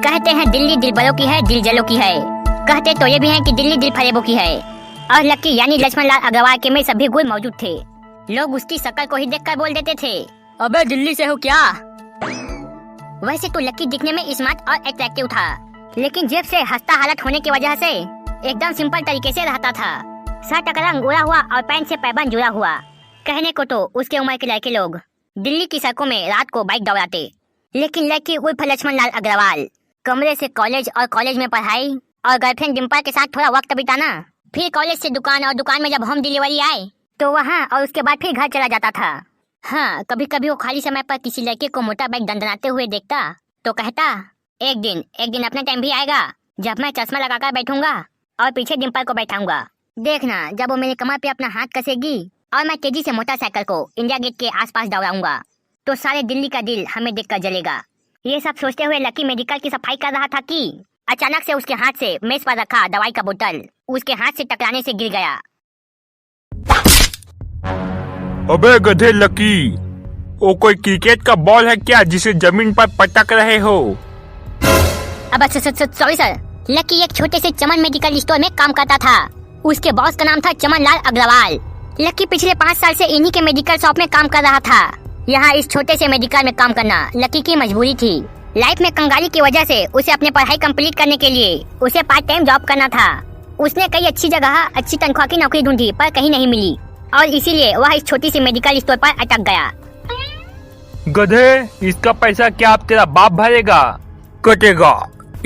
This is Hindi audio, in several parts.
कहते हैं दिल्ली दिल बलों की है, दिल जलों की है। कहते तो ये भी हैं कि दिल्ली दिल फरेबों की है। और लक्की यानी लक्ष्मण लाल अग्रवाल के में सभी गुण मौजूद थे। लोग उसकी शक्ल को ही देखकर बोल देते थे, अबे दिल्ली से हो क्या। वैसे तो लक्की दिखने में स्मार्ट और अट्रैक्टिव था, लेकिन जेब से हंसता हालत होने की वजह से एकदम सिंपल तरीके से रहता था। शर्ट का रंग उड़ा हुआ और पैंट से पैबंद जुड़ा हुआ। कहने को तो उसके उम्र के लड़के लोग दिल्ली की सड़कों में रात को बाइक दौड़ाते, लेकिन लड़की उर्फ लक्ष्मण लाल अग्रवाल कमरे से कॉलेज और कॉलेज में पढ़ाई और गर्लफ्रेंड डिम्पल के साथ थोड़ा वक्त बिताना, फिर कॉलेज से दुकान और दुकान में जब होम डिलीवरी आए तो वहाँ और उसके बाद फिर घर चला जाता था। हाँ, कभी कभी वो खाली समय पर किसी लड़के को मोटा बाइक दंदनाते हुए देखता तो कहता, एक दिन अपना टाइम भी आएगा जब मैं चश्मा लगाकर बैठूंगा और पीछे डिम्पल को बैठाऊंगा। देखना, जब वो मेरे कमर पे अपना हाथ कसेगी और मैं तेजी से मोटरसाइकिल को इंडिया गेट के आसपास दौड़ाऊंगा तो सारे दिल्ली का दिल हमें देखकर जलेगा। ये सब सोचते हुए लकी मेडिकल की सफाई कर रहा था कि अचानक से उसके हाथ से मेज पर रखा दवाई का बोतल उसके हाथ से टकराने से गिर गया। अबे गधे लकी, वो कोई क्रिकेट का बॉल है क्या जिसे जमीन पर पटक रहे हो? अब सॉरी सर, लकी एक छोटे से चमन मेडिकल स्टोर में काम करता था। उसके बॉस का नाम था चमन लाल अग्रवाल। लकी पिछले 5 साल से इन्हीं के मेडिकल शॉप में काम कर रहा था। यहाँ इस छोटे से मेडिकल में काम करना लकी की मजबूरी थी। लाइफ में कंगाली की वजह से उसे अपने पढ़ाई कंप्लीट करने के लिए उसे पार्ट टाइम जॉब करना था। उसने कई अच्छी जगह अच्छी तनख्वाह की नौकरी ढूंढी पर कहीं नहीं मिली और इसीलिए वह इस छोटी सी मेडिकल स्टोर पर अटक गया। गधे, इसका पैसा क्या अब तेरा बाप भरेगा? कटेगा।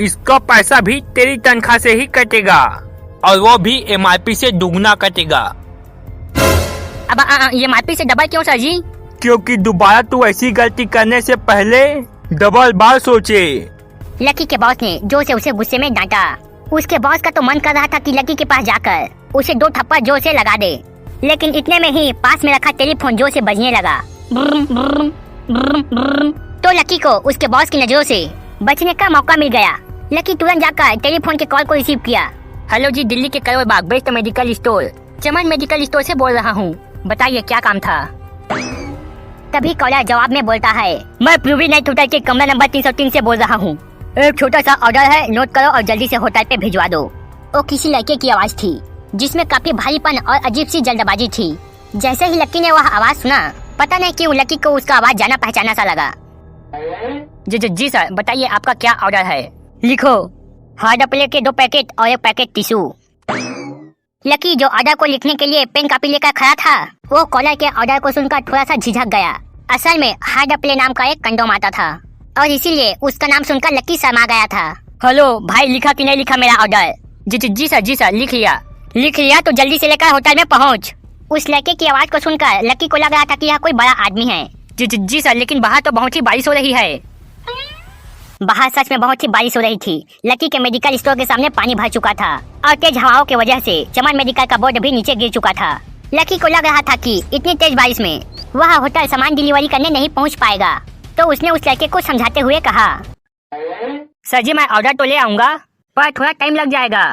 इसका पैसा भी तेरी तनख्वाह से ही कटेगा और वो भी MRP से दुगना कटेगा। अब ये MRP से डबल क्यों सर जी? क्योंकि दोबारा तू ऐसी गलती करने से पहले डबल बार सोचे। लकी के बॉस ने जोर से उसे गुस्से में डांटा। उसके बॉस का तो मन कर रहा था कि लकी के पास जाकर उसे 2 थप्पड़ जोर से लगा दे, लेकिन इतने में ही पास में रखा टेलीफोन जोर से बजने लगा। ब्रुम, ब्रुम, ब्रुम, ब्रुम। तो लकी को उसके बॉस की नजरों से बचने का मौका मिल गया। लकी तुरंत जाकर टेलीफोन के कॉल को रिसीव किया। हेलो जी, दिल्ली के करोड़ बाग बेस्ट मेडिकल स्टोर चमन मेडिकल स्टोर से बोल रहा हूँ, बताइए क्या काम था। तभी कॉलर जवाब में बोलता है, मैं प्रूवी नाइट होटल के कमरा नंबर 303 से बोल रहा हूँ। एक छोटा सा ऑर्डर है, नोट करो और जल्दी से होटल पे भिजवा दो। वो किसी लड़के की आवाज थी जिसमें काफी भारीपन और अजीब सी जल्दबाजी थी। जैसे ही लकी ने वह आवाज सुना, पता नहीं क्यों लकी को उसका आवाज जाना पहचाना सा लगा। जी सर, बताइए आपका क्या ऑर्डर है। लिखो, हार्ड प्लेट के 2 पैकेट और 1 पैकेट टिश्यू। लकी जो ऑर्डर को लिखने के लिए पेन कापी लेकर खड़ा था, वो कॉलर के ऑर्डर को सुनकर थोड़ा सा झिझक गया। असल में हार्ड प्ले नाम का एक कंडोम आता था और इसीलिए उसका नाम सुनकर लकी शर्मा गया था। हेलो भाई, लिखा कि नहीं लिखा मेरा ऑर्डर? जी सर, लिख लिया तो जल्दी से लेकर होटल में पहुंच। उस लड़के की आवाज को सुनकर लकी को लग रहा था कि यह कोई बड़ा आदमी है। जी सर, लेकिन बाहर तो बहुत ही बारिश हो रही है। बाहर सच में बहुत ही बारिश हो रही थी। लकी के मेडिकल स्टोर के सामने पानी भर चुका था और तेज हवाओं की वजह से चमन मेडिकल का बोर्ड भी नीचे गिर चुका था। लकी को लग रहा था कि इतनी तेज बारिश में वह होटल सामान डिलीवरी करने नहीं पहुंच पाएगा, तो उसने उस लड़के को समझाते हुए कहा, सर जी मैं ऑर्डर तो ले आऊंगा पर थोड़ा टाइम लग जाएगा।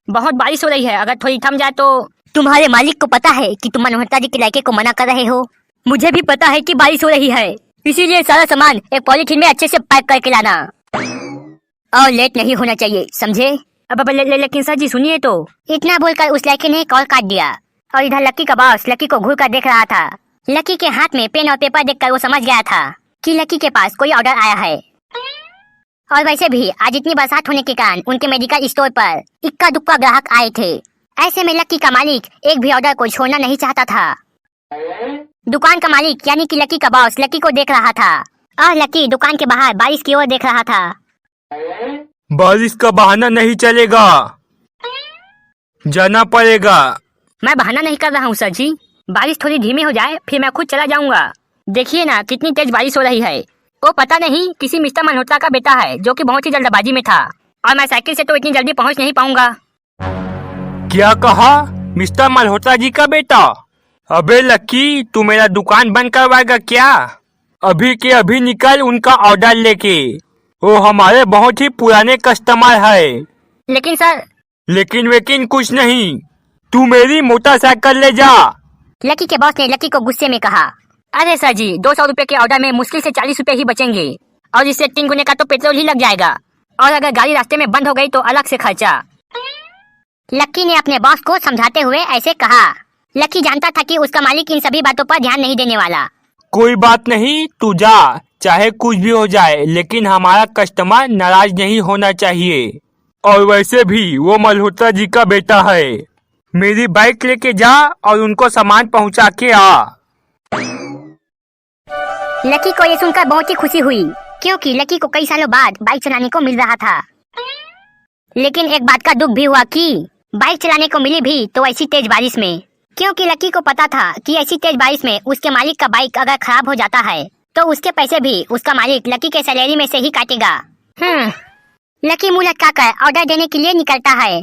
बहुत बारिश हो रही है, अगर थोड़ी थम जाए तो। तुम्हारे मालिक को पता है कि तुम मनोहरता जी के लड़के को मना कर रहे हो? मुझे भी पता है कि बारिश हो रही है, इसीलिए सारा सामान एक पॉलीथीन में अच्छे से पैक करके लाना और लेट नहीं होना चाहिए, समझे? अब लेकिन सर जी सुनिए तो। इतना बोलकर उस लड़के ने कॉल काट दिया और इधर लकी का बॉस लकी को घूर कर देख रहा था। लकी के हाथ में पेन और पेपर देखकर वो समझ गया था कि लकी के पास कोई ऑर्डर आया है। और वैसे भी आज इतनी बरसात होने के कारण उनके मेडिकल स्टोर पर इक्का दुक्का ग्राहक आए थे। ऐसे में लकी का मालिक एक भी ऑर्डर को छोड़ना नहीं चाहता था। दुकान का मालिक यानी कि लकी का बॉस लकी को देख रहा था और लकी दुकान के बाहर बारिश की ओर देख रहा था। बारिश का बहाना नहीं चलेगा, जाना पड़ेगा। मैं बहाना नहीं कर रहा हूँ सर जी, बारिश थोड़ी धीमी हो जाए फिर मैं खुद चला जाऊंगा। देखिए ना कितनी तेज बारिश हो रही है। वो पता नहीं किसी मिस्टर मल्होत्रा का बेटा है जो कि बहुत ही जल्दबाजी में था और मैं साइकिल से तो इतनी जल्दी पहुँच नहीं पाऊंगा। क्या कहा? मिस्टर मल्होत्रा जी का बेटा? अबे लकी, तू मेरा दुकान बंद करवाएगा क्या? अभी के अभी निकल उनका ऑर्डर लेके, वो हमारे बहुत ही पुराने कस्टमर है। लेकिन सर। लेकिन कुछ नहीं, तू मेरी मोटरसाइकिल ले जा। लकी के बॉस ने लकी को गुस्से में कहा, अरे सर जी 200 रुपए के ऑर्डर में मुश्किल से 40 रुपए ही बचेंगे और इससे 3 गुने का तो पेट्रोल ही लग जाएगा और अगर गाड़ी रास्ते में बंद हो गई तो अलग से खर्चा। लक्की ने अपने बॉस को समझाते हुए ऐसे कहा। लक्की जानता था कि उसका मालिक इन सभी बातों पर ध्यान नहीं देने वाला। कोई बात नहीं, तू जा, चाहे कुछ भी हो जाए, लेकिन हमारा कस्टमर नाराज नहीं होना चाहिए। और वैसे भी वो मल्होत्रा जी का बेटा है। मेरी बाइक लेके जा और उनको सामान पहुंचा के आ। लकी को ये सुनकर बहुत ही खुशी हुई, क्योंकि लकी को कई सालों बाद बाइक चलाने को मिल रहा था। लेकिन एक बात का दुख भी हुआ कि बाइक चलाने को मिली भी तो ऐसी तेज बारिश में, क्योंकि लकी को पता था कि ऐसी तेज बारिश में उसके मालिक का बाइक अगर खराब हो जाता है तो उसके पैसे भी उसका मालिक लकी के सैलरी में से ही काटेगा। लकी मुंह लटका कर ऑर्डर देने के लिए निकलता है।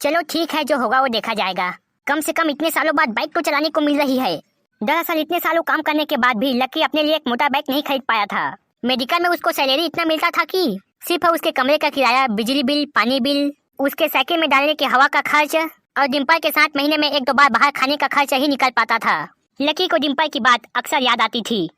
चलो ठीक है, जो होगा वो देखा जाएगा। कम से कम इतने सालों बाद बाइक तो चलाने को मिल रही है। दरअसल इतने सालों काम करने के बाद भी लकी अपने लिए एक मोटा बाइक नहीं खरीद पाया था। मेडिकल में उसको सैलरी इतना मिलता था कि सिर्फ उसके कमरे का किराया, बिजली बिल, पानी बिल, उसके साइकिल में डालने के हवा का खर्च और डिम्पल के साथ महीने में 1-2 बार बाहर खाने का खर्च ही निकल पाता था। लकी को डिम्पल की बात अक्सर याद आती थी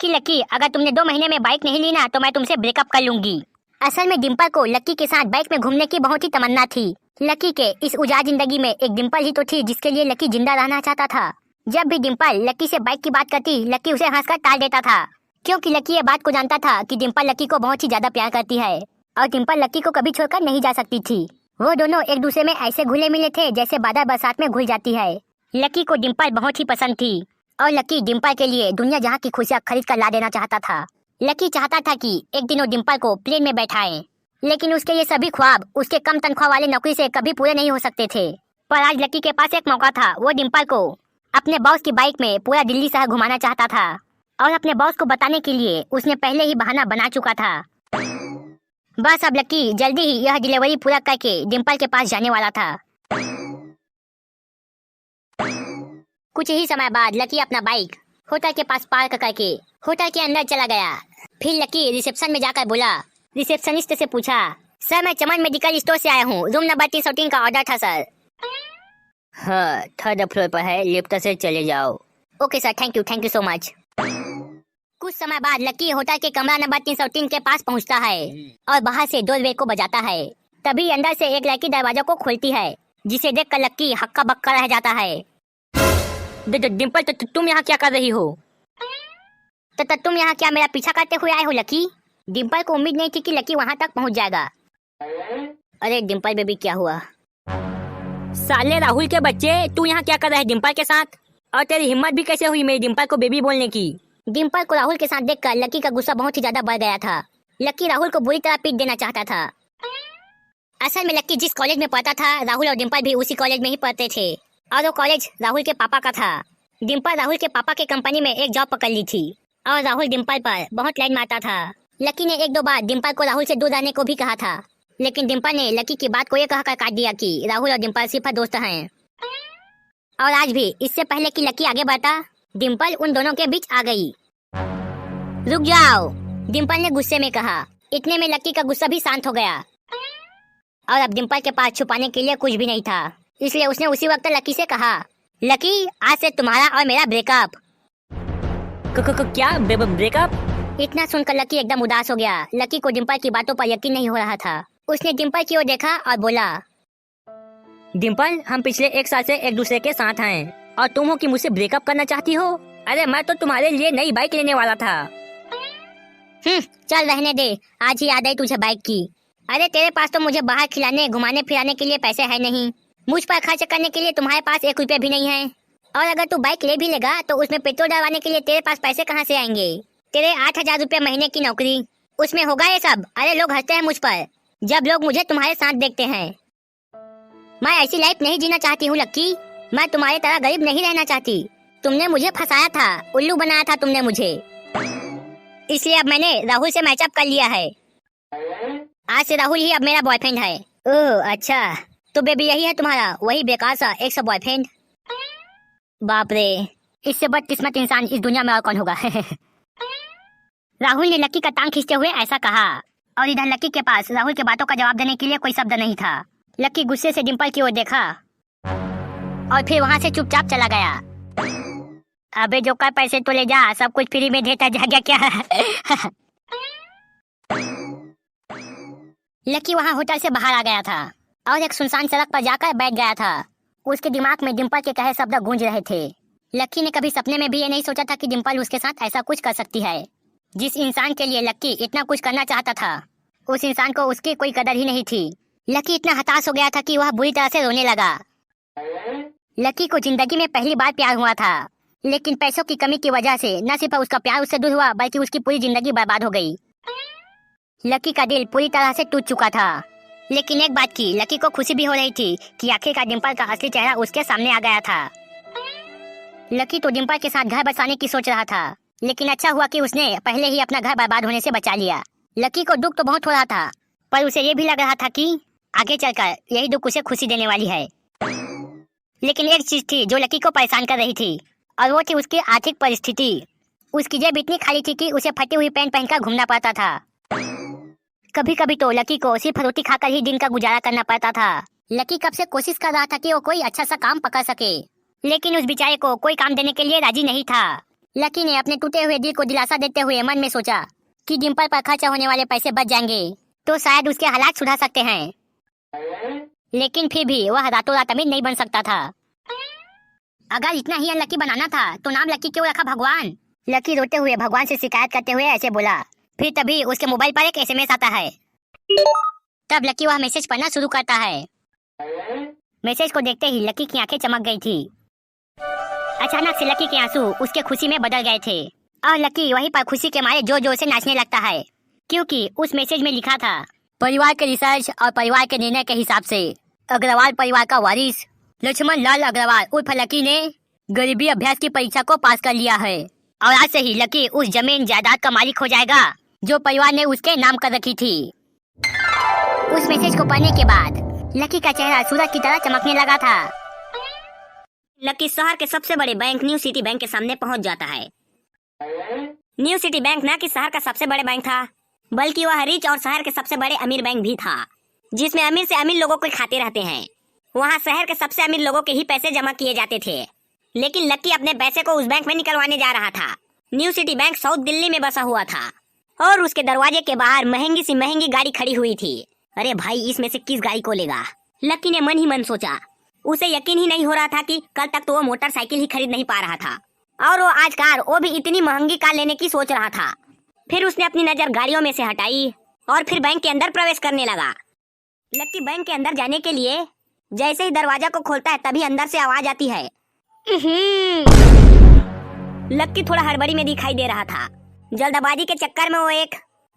कि लकी, अगर तुमने 2 महीने में बाइक नहीं ली ना तो मैं तुमसे ब्रेकअप कर लूंगी। असल में डिम्पल को लकी के साथ बाइक में घूमने की बहुत ही तमन्ना थी। लकी के इस उजाड़ जिंदगी में एक डिम्पल ही तो थी जिसके लिए लकी जिंदा रहना चाहता था। जब भी डिम्पल लकी से बाइक की बात करती, लकी उसे हंसकर टाल देता था, क्योंकि लकी ये बात को जानता था कि डिम्पल लकी को बहुत ही ज्यादा प्यार करती है और डिम्पल लकी को कभी छोड़कर नहीं जा सकती थी। वो दोनों एक दूसरे में ऐसे घुले मिले थे जैसे बादल बरसात में घुल जाती है। लकी को डिम्पल बहुत ही पसंद थी और लकी डिम्पल के लिए दुनिया जहाँ की खुशियाँ खरीद कर ला देना चाहता था। लकी चाहता था कि एक दिन वो डिम्पल को प्लेन में बैठाए, लेकिन उसके ये सभी ख्वाब उसके कम तनख्वाह वाले नौकरी से कभी पूरे नहीं हो सकते थे। पर आज लकी के पास एक मौका था। वो डिम्पल को अपने बॉस की बाइक में पूरा दिल्ली शहर घुमाना चाहता था और अपने बॉस को बताने के लिए उसने पहले ही बहाना बना चुका था। बस अब लकी जल्दी ही यह डिलीवरी पूरा करके डिम्पल के पास जाने वाला था। कुछ ही समय बाद लकी अपना बाइक होटल के पास पार्क करके होटल के अंदर चला गया। फिर लकी रिसेप्शन में जाकर बोला। रिसेप्शनिस्ट से पूछा, सर मैं चमन मेडिकल स्टोर से आया हूँ, रूम नंबर 303 का ऑर्डर था सर। हाँ, 3rd फ्लोर पर है, लिफ्ट से चले जाओ। Okay sir, thank you so much. कुछ समय बाद लकी होटल के कमरा नंबर 303 के पास पहुंचता है और बाहर से डोरबेल को बजाता है। तभी अंदर से एक लड़की दरवाजा को खोलती है, जिसे देखकर लकी हक्का बक्का रह जाता है। डिम्पल, तुम यहाँ क्या कर रही हो? तुम यहाँ क्या मेरा पीछा करते हुए आए हो लकी? डिम्पल को उम्मीद नहीं थी कि लकी वहाँ तक पहुँच जाएगा। अरे डिम्पल बेबी, क्या हुआ? साले राहुल के बच्चे, तू यहाँ क्या कर रहा है डिम्पल के साथ? और तेरी हिम्मत भी कैसे हुई मेरी डिम्पल को बेबी बोलने की? डिम्पल को राहुल के साथ देखकर लकी का गुस्सा बहुत ही ज्यादा बढ़ गया था। लकी राहुल को बुरी तरह पीट देना चाहता था। असल में लकी जिस कॉलेज में पढ़ता था, राहुल और डिम्पल भी उसी कॉलेज में ही पढ़ते थे और वो कॉलेज राहुल के पापा का था। डिम्पल राहुल के पापा के कंपनी में एक जॉब पकड़ ली थी और राहुल डिम्पल पर बहुत लाइन मारता था। लकी ने 1-2 बार डिम्पल को राहुल से दूर रहने को भी कहा था, लेकिन डिम्पल ने लकी की बात को ये कहकर काट दिया कि राहुल और डिम्पल सिर्फ दोस्त हैं। और आज भी इससे पहले कि लकी आगे बढ़ता, डिम्पल उन दोनों के बीच आ गई। रुक जाओ, डिम्पल ने गुस्से में कहा। इतने में लकी का गुस्सा भी शांत हो गया और अब डिम्पल के पास छुपाने के लिए कुछ भी नहीं था, इसलिए उसने उसी वक्त लकी से कहा, लकी आज से तुम्हारा और मेरा ब्रेकअप। क्या ब्रेकअप? इतना सुनकर लकी एकदम उदास हो गया। लकी को डिम्पल की बातों पर यकीन नहीं हो रहा था। उसने डिम्पल की ओर देखा और बोला, डिम्पल, हम पिछले 1 साल से एक दूसरे के साथ हैं और तुम हो कि मुझसे ब्रेकअप करना चाहती हो? अरे मैं तो तुम्हारे लिए नई बाइक लेने वाला था। चल रहने दे, आज ही याद आई तुझे बाइक की। अरे तेरे पास तो मुझे बाहर खिलाने घुमाने फिराने के लिए पैसे है नहीं, मुझ पर खर्च करने के लिए तुम्हारे पास 1 रुपया भी नहीं है। और अगर तू बाइक ले भी लेगा तो उसमें पेट्रोल डलवाने के लिए तेरे पास पैसे कहाँ से आएंगे? तेरे 8,000 रुपये महीने की नौकरी, उसमें होगा ये सब? अरे लोग हंसते हैं मुझ पर जब लोग मुझे तुम्हारे साथ देखते हैं। मैं ऐसी लाइफ नहीं जीना चाहती हूँ लक्की। मैं तुम्हारी तरह गरीब नहीं रहना चाहती। तुमने मुझे फंसाया था, उल्लू बनाया था तुमने मुझे, इसलिए अब मैंने राहुल से मैचअप कर लिया है। आज से राहुल ही अब मेरा बॉयफ्रेंड है। ओह अच्छा, तो बेबी यही है तुम्हारा वही बेकार सा एक सा बॉयफ्रेंड? बाप रे, इससे बदकिस्मत इंसान इस दुनिया में और कौन होगा? राहुल ने लक्की का टांग खींचते हुए ऐसा कहा और इधर लक्की के पास राहुल के बातों का जवाब देने के लिए कोई शब्द नहीं था। लक्की गुस्से से डिम्पल की ओर देखा और फिर वहाँ से चुपचाप चला गया। अबे जो कर पैसे तो ले जा, सब कुछ फ्री में देता जा गया क्या? लकी वहाँ होटल से बाहर आ गया था और एक सुनसान सड़क पर जाकर बैठ गया था। उसके दिमाग में डिम्पल के कहे शब्द गूंज रहे थे। लक्की ने कभी सपने में भी ये नहीं सोचा था कि डिम्पल उसके साथ ऐसा कुछ कर सकती है। जिस इंसान के लिए लक्की इतना कुछ करना चाहता था, उस इंसान को उसकी कोई कदर ही नहीं थी। लक्की इतना हताश हो गया था कि वह बुरी तरह से रोने लगा। लक्की को जिंदगी में पहली बार प्यार हुआ था, लेकिन पैसों की कमी की वजह से न सिर्फ उसका प्यार उससे दूर हुआ, बल्कि उसकी पूरी जिंदगी बर्बाद हो गई। लक्की का दिल पूरी तरह से टूट चुका था। लेकिन एक बात की लक्की को खुशी भी हो रही थी कि आखिरकार डिम्पल का असली चेहरा उसके सामने आ गया था। लक्की तो डिम्पल के साथ घर बसाने की सोच रहा था, लेकिन अच्छा हुआ कि उसने पहले ही अपना घर बर्बाद होने से बचा लिया। लक्की को दुख तो बहुत हो रहा था, पर उसे ये भी लग रहा था कि आगे चलकर यही दुख उसे खुशी देने वाली है। लेकिन एक चीज थी जो लक्की को परेशान कर रही थी, और वो थी उसकी आर्थिक परिस्थिति। उसकी जेब इतनी खाली थी कि उसे फटी हुई पैंट पहनकर घूमना पड़ता था। कभी कभी तो लकी को सिर्फ रोटी खाकर ही दिन का गुजारा करना पड़ता था। लकी कब से कोशिश कर रहा था कि वो कोई अच्छा सा काम पकड़ सके, लेकिन उस बेचारे को कोई काम देने के लिए राजी नहीं था। लकी ने अपने टूटे हुए दिल को दिलासा देते हुए मन में सोचा कि डिम्पल पर खर्च होने वाले पैसे बच जाएंगे तो शायद उसके हालात सुधर सकते हैं। लेकिन फिर भी वह रातों रात अमीर नहीं बन सकता था। अगर इतना ही अनलकी बनाना था तो नाम लकी क्यों रखा भगवान? लकी रोते हुए भगवान से शिकायत करते हुए ऐसे बोला। फिर तभी उसके मोबाइल पर एक एसएमएस आता है। तब लकी वह मैसेज पढ़ना शुरू करता है। मैसेज को देखते ही लकी की आंखें चमक गई थी। अचानक से लकी के आंसू उसके खुशी में बदल गए थे और लकी वहीं पर खुशी के मारे जोर जोर से नाचने लगता है, क्योंकि उस मैसेज में लिखा था, परिवार के रिसर्च और परिवार के निर्णय के हिसाब से अग्रवाल परिवार का वारिस लक्ष्मण लाल अग्रवाल उर्फ लकी ने गरीबी अभ्यास की परीक्षा को पास कर लिया है और आज से ही लकी उस जमीन जायदाद का मालिक हो जाएगा जो परिवार ने उसके नाम कर रखी थी। उस मैसेज को पढ़ने के बाद लकी का चेहरा सूरज की तरह चमकने लगा था। लकी शहर के सबसे बड़े बैंक न्यू सिटी बैंक के सामने पहुंच जाता है। न्यू सिटी बैंक न कि शहर का सबसे बड़े बैंक था, बल्कि वह रिच और शहर के सबसे बड़े अमीर बैंक भी था, जिसमें अमीर से अमीर लोगों के खाते रहते हैं। वहाँ शहर के सबसे अमीर लोगों के ही पैसे जमा किए जाते थे। लेकिन लकी अपने पैसे को उस बैंक में निकलवाने जा रहा था। New city bank south Delhi में बसा हुआ था और उसके दरवाजे के बाहर महंगी सी महंगी गाड़ी खड़ी हुई थी। अरे भाई, इसमें से किस गाड़ी को लेगा? लकी ने मन ही मन सोचा। उसे यकीन ही नहीं हो रहा था कि कल तक तो वो मोटरसाइकिल ही खरीद नहीं पा रहा था और वो आज कार, वो भी इतनी महंगी कार लेने की सोच रहा था। फिर उसने अपनी नजर गाड़ियों में से हटाई और फिर बैंक के अंदर प्रवेश करने लगा। लकी बैंक के अंदर जाने के लिए जैसे ही दरवाजा को खोलता है तभी अंदर से आवाज आती है। लकी थोड़ा हड़बड़ी में दिखाई दे रहा था। जल्दबाजी के चक्कर में वो एक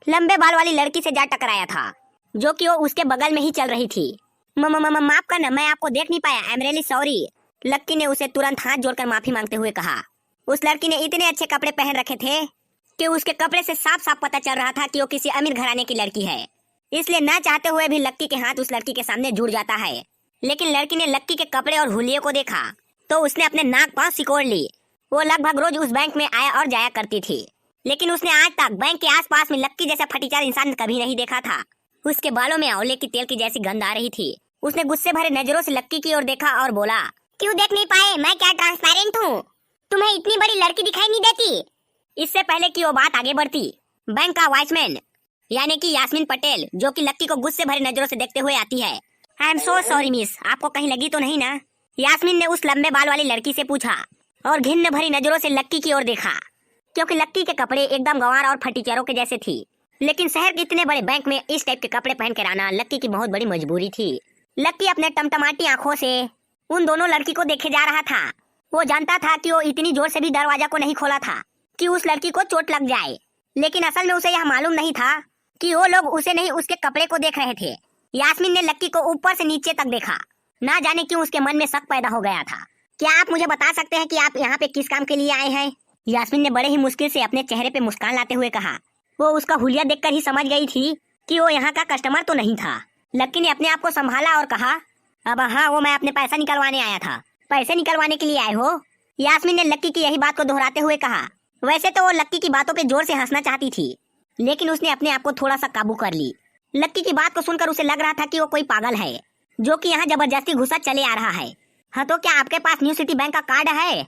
लंबे बाल वाली लड़की से जा टकराया था, जो कि वो उसके बगल में ही चल रही थी। माफ करना, मैं आपको देख नहीं पाया, आई एम रियली सॉरी। लक्की ने उसे तुरंत हाथ जोड़कर माफी मांगते हुए कहा। उस लड़की ने इतने अच्छे कपड़े पहन रखे थे कि उसके कपड़े से साफ साफ पता चल रहा था कि वो किसी अमीर घराने की लड़की है। इसलिए ना चाहते हुए भी लक्की के हाथ उस लड़की के सामने जुड़ जाता है। लेकिन लड़की ने लक्की के कपड़े और हुलिये को देखा तो उसने अपने नाक पांव सिकोड़ ली। वो लगभग रोज उस बैंक में आया और जाया करती थी, लेकिन उसने आज तक बैंक के आसपास में लक्की जैसा फटीचार इंसान कभी नहीं देखा था। उसके बालों में आंवले की तेल की जैसी गंध आ रही थी। उसने गुस्से भरे नजरों से लक्की की ओर देखा और बोला, क्यों देख नहीं पाए? मैं क्या ट्रांसपेरेंट हूँ? तुम्हें इतनी बड़ी लड़की दिखाई नहीं देती? इससे पहले कि वो बात आगे बढ़ती, बैंक का वॉचमैन यानी कि यास्मीन पटेल, जो कि लक्की को गुस्से भरी नजरों से देखते हुए आती है। I am so sorry miss, आपको कहीं लगी तो नहीं ना? यास्मीन ने उस लंबे बाल वाली लड़की से पूछा और घिन्न भरी नजरों से लक्की की ओर देखा, क्योंकि लक्की के कपड़े एकदम गंवार और फटीचरों के जैसे थी। लेकिन शहर के इतने बड़े बैंक में इस टाइप के कपड़े पहन कर आना लक्की की बहुत बड़ी मजबूरी थी। लक्की अपने टमटमाटी आंखों से उन दोनों लड़की को देखे जा रहा था। वो जानता था कि वो इतनी जोर से भी दरवाजा को नहीं खोला था कि उस लड़की को चोट लग जाए, लेकिन असल में उसे यह मालूम नहीं था कि वो लोग उसे नहीं उसके कपड़े को देख रहे थे। यास्मीन ने लक्की को ऊपर से नीचे तक देखा। ना जाने क्यों उसके मन में शक पैदा हो गया था। क्या आप मुझे बता सकते हैं कि आप यहाँ पे किस काम के लिए आए हैं? यास्मीन ने बड़े ही मुश्किल से अपने चेहरे पे मुस्कान लाते हुए कहा। वो उसका हुलिया देखकर ही समझ गई थी कि वो यहाँ का कस्टमर तो नहीं था। लक्की ने अपने आप को संभाला और कहा, अब हाँ, वो मैं अपने पैसा निकलवाने आया था। पैसे निकलवाने के लिए आए हो? यास्मीन ने लक्की की यही बात को दोहराते हुए कहा। वैसे तो वो लक्की की बातों पे जोर से हंसना चाहती थी, लेकिन उसने अपने आप को थोड़ा सा काबू कर ली। लक्की की बात को सुनकर उसे लग रहा था कि वो कोई पागल है जो कि यहाँ जबरदस्ती घुसा चले आ रहा है। हाँ, तो क्या आपके पास न्यू सिटी बैंक का कार्ड है?